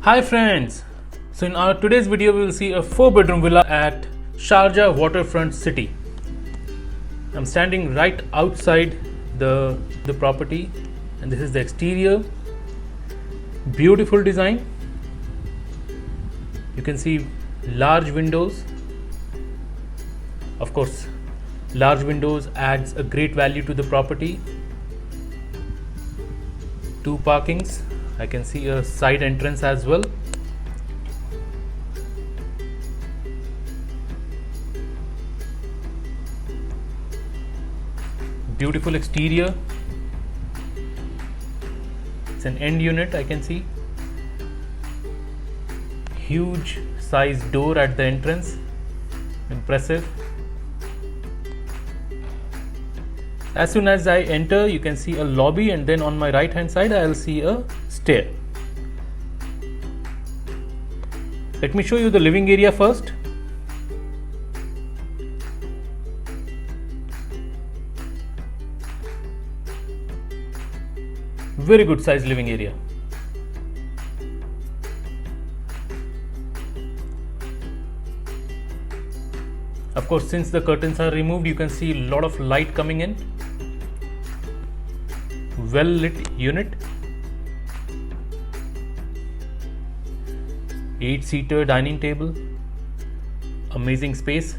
Hi friends! So in our today's video we will see a 4-bedroom villa at Sharjah waterfront city. I'm standing right outside the property and this is the exterior. Beautiful design. You can see large windows. Of course, large windows adds a great value to the property. 2 parkings. I can see a side entrance as well. Beautiful exterior. It's an end unit, I can see. Huge size door at the entrance. Impressive. As soon as I enter, you can see a lobby, and then on my right hand side I'll see a stair. Let me show you the living area first. Very good size living area. Of course, since the curtains are removed, you can see a lot of light coming in. Well lit unit. 8-seater dining table. Amazing space.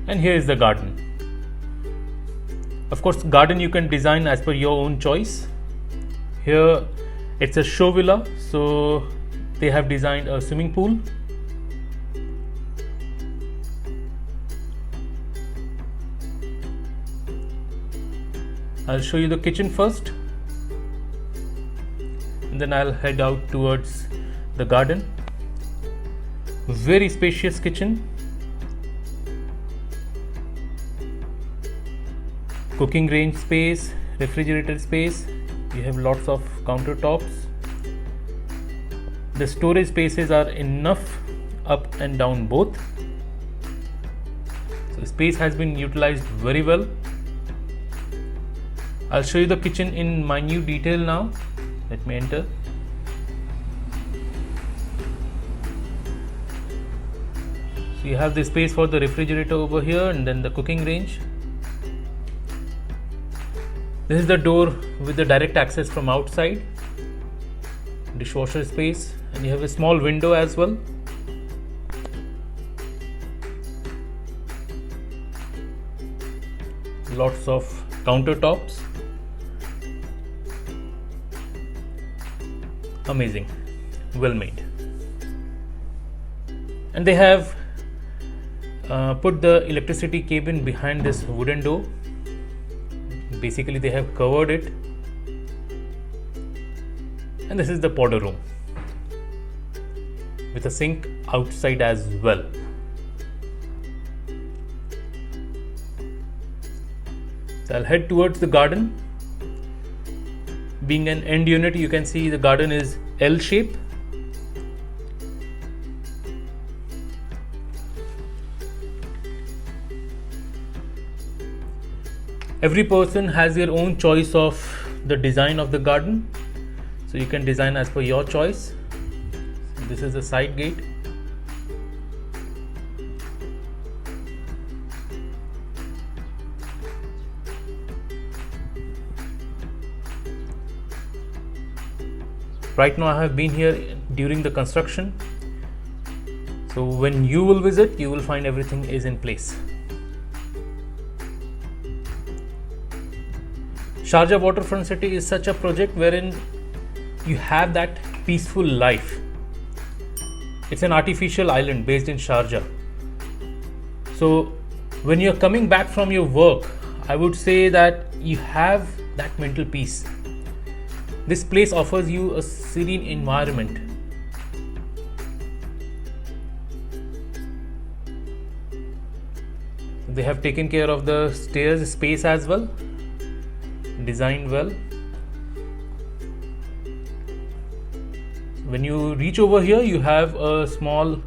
And here is the garden. Of course, garden you can design as per your own choice. Here it's a show villa, so they have designed a swimming pool. I'll show you the kitchen first, and then I'll head out towards the garden. Very spacious kitchen. Cooking range space, refrigerator space. You have lots of countertops. The storage spaces are enough up and down both. So space has been utilized very well. I'll show you the kitchen in minute detail now. Let me enter. So you have the space for the refrigerator over here, and then the cooking range. This is the door with the direct access from outside. Dishwasher space, and you have a small window as well. Lots of countertops. Amazing, well made. And they have put the electricity cabin behind this wooden door. Basically they have covered it. And this is the powder room with a sink outside as well. So I'll head towards the garden. Being an end unit, you can see the garden is L shape. Every person has their own choice of the design of the garden, so you can design as per your choice. So this is the side gate. Right now I have been here during the construction, so when you will visit, you will find everything is in place. Sharjah waterfront city is such a project wherein you have that peaceful life. It's an artificial island based in Sharjah. So when you're coming back from your work, I would say that you have that mental peace. This place offers you a serene environment. They have taken care of the stairs space as well. Designed well. When you reach over here, you have a small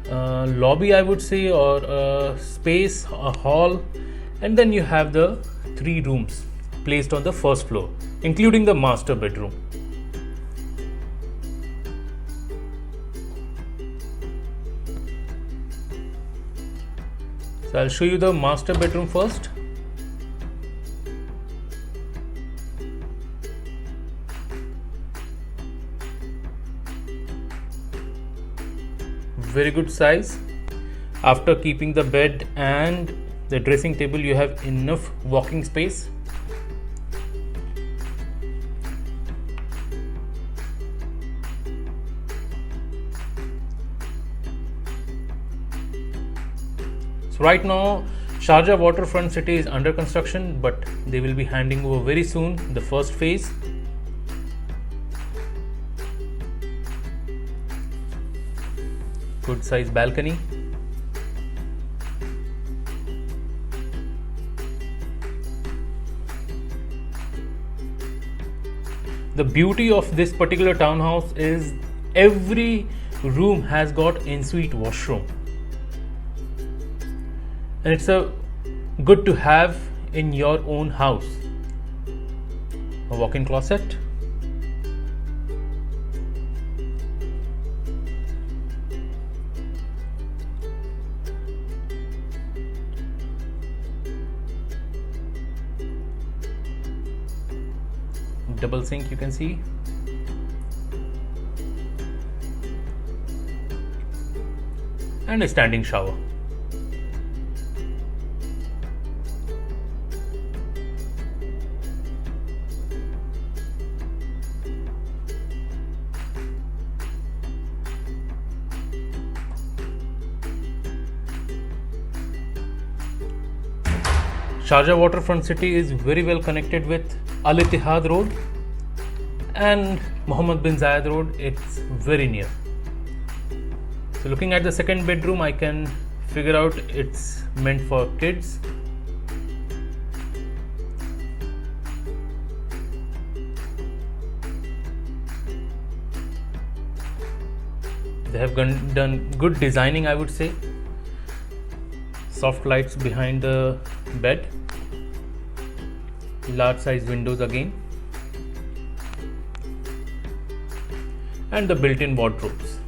lobby, I would say, or a space, a hall, and then you have the 3 rooms placed on the first floor, including the master bedroom. So I'll show you the master bedroom first. Very good size. After keeping the bed and the dressing table, you have enough walking space. So right now Sharjah Waterfront City is under construction, but they will be handing over very soon the first phase. Good size balcony. The beauty of this particular townhouse is every room has got ensuite washroom, and it's a good to have in your own house. A walk-in closet, double sink you can see, and a standing shower. Sharjah Waterfront City is very well connected with Al Ittihad Road and Mohammed bin Zayed Road. It's very near. So looking at the second bedroom, I can figure out it's meant for kids. They have done good designing, I would say. Soft lights behind the bed, large size windows again, and the built-in wardrobes.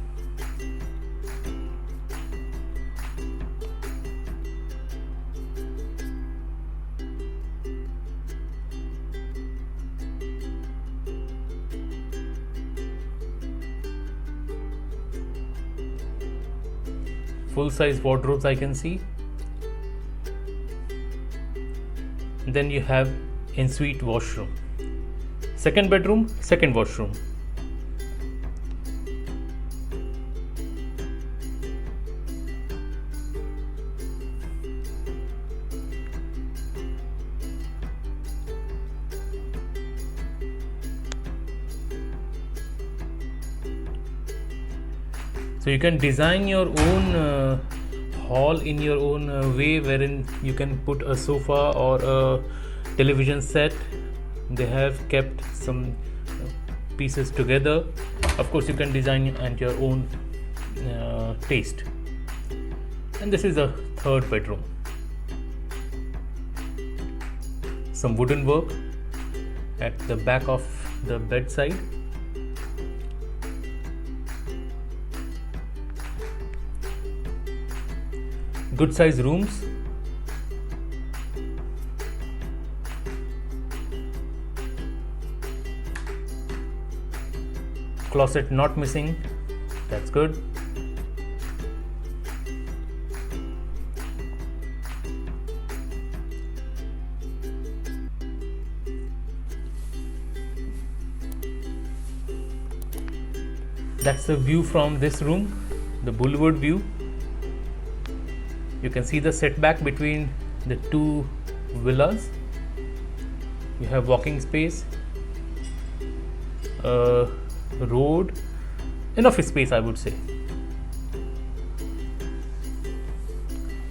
Full size wardrobes I can see. Then you have ensuite washroom. Second bedroom, second washroom. So you can design your own hall in your own way, wherein you can put a sofa or a television set. They have kept some pieces together. Of course, you can design at your own taste. And this is the third bedroom. Some wooden work at the back of the bedside. Good size rooms. Closet not missing. That's good. That's the view from this room, the boulevard view. You can see the setback between the two villas. You have walking space, road, enough space, I would say.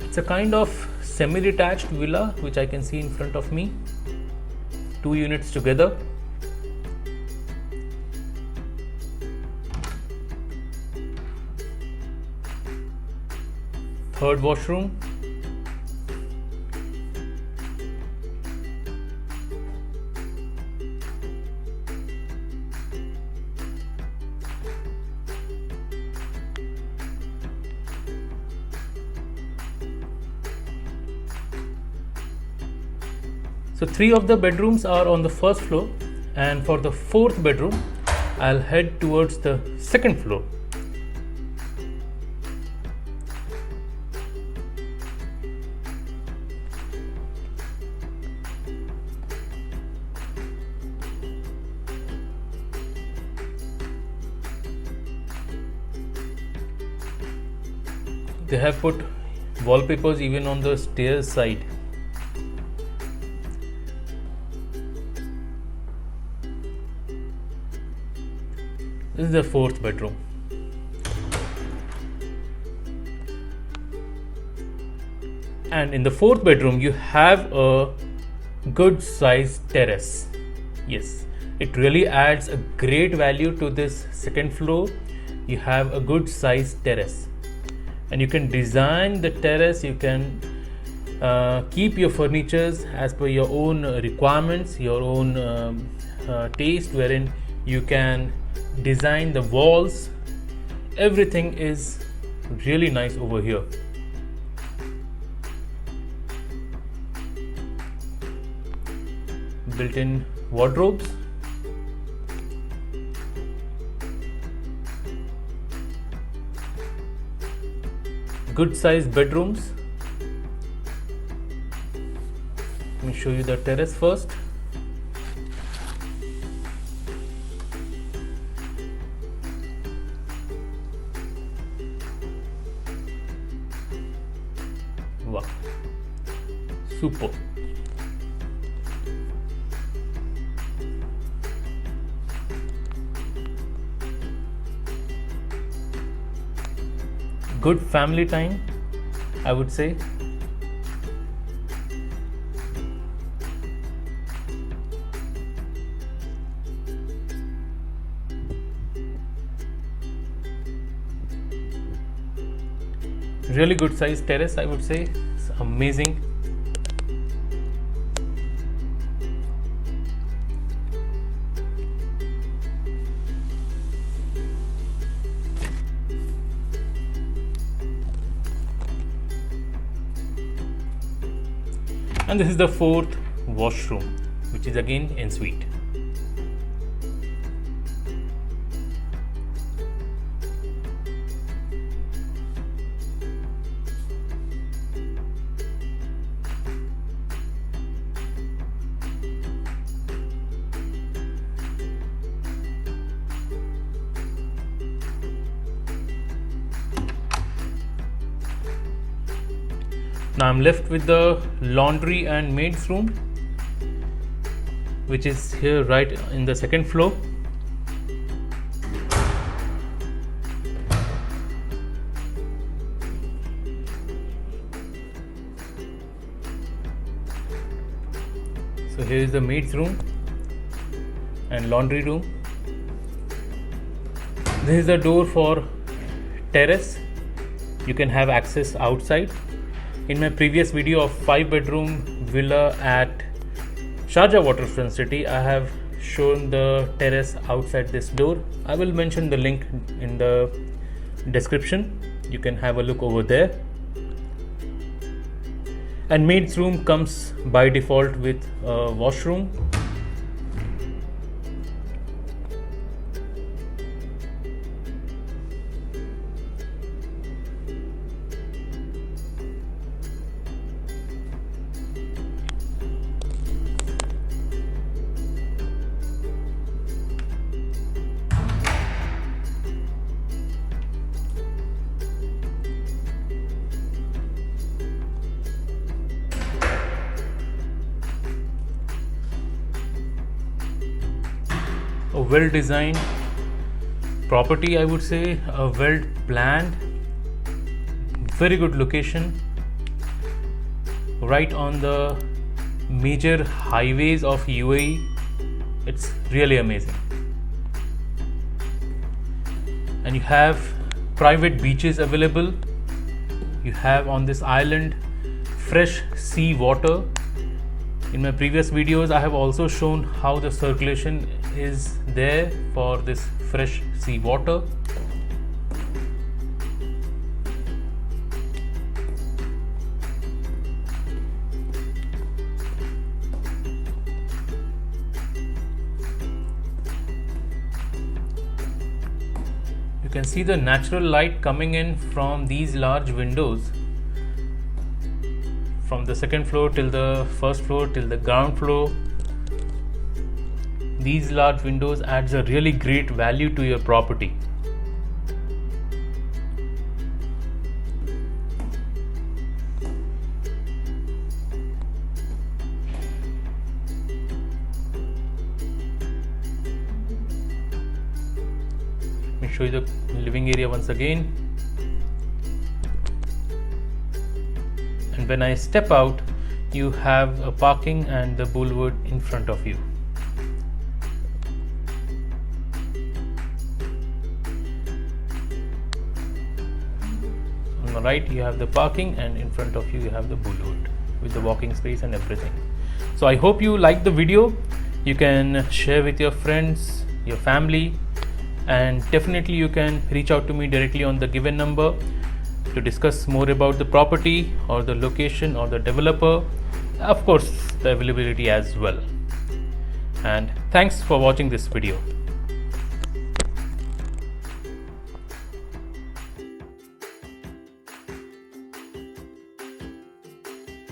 It's a kind of semi-detached villa which I can see in front of me. 2 units together. Third washroom. So 3 of the bedrooms are on the first floor, and for the 4th bedroom I'll head towards the 2nd floor. They have put wallpapers even on the stairs side. This is the 4th bedroom. And in the 4th bedroom you have a good sized terrace. Yes, it really adds a great value to this 2nd floor. You have a good sized terrace, and you can design the terrace. You can keep your furnitures as per your own requirements, your own taste, wherein you can design the walls. Everything is really nice over here. Built-in wardrobes, good sized bedrooms. Let me show you the terrace first. Wow, super. Good family time, I would say. Really good size terrace, I would say. It's amazing. And this is the 4th washroom, which is again en suite. Now I'm left with the laundry and maid's room, which is here right in the 2nd floor. So here is the maid's room and laundry room. This is the door for terrace. You can have access outside. In my previous video of 5-bedroom villa at Sharjah Waterfront City, I have shown the terrace outside this door. I will mention the link in the description. You can have a look over there. And maid's room comes by default with a washroom. A well designed property, I would say, a well planned, very good location, right on the major highways of UAE. It's really amazing. And you have private beaches available. You have on this island fresh sea water. In my previous videos, I have also shown how the circulation is there for this fresh sea water. can see the natural light coming in from these large windows from the second floor till the first floor till the ground floor. These large windows adds a really great value to your property. Let me show you the living area once again. And when I step out, you have a parking and the boulevard in front of you. On the right you have the parking, and in front of you have the boulevard with the walking space and everything. So I hope you liked the video. You can share with your friends, your family, and definitely you can reach out to me directly on the given number to discuss more about the property or the location or the developer, of course the availability as well. And thanks for watching this video.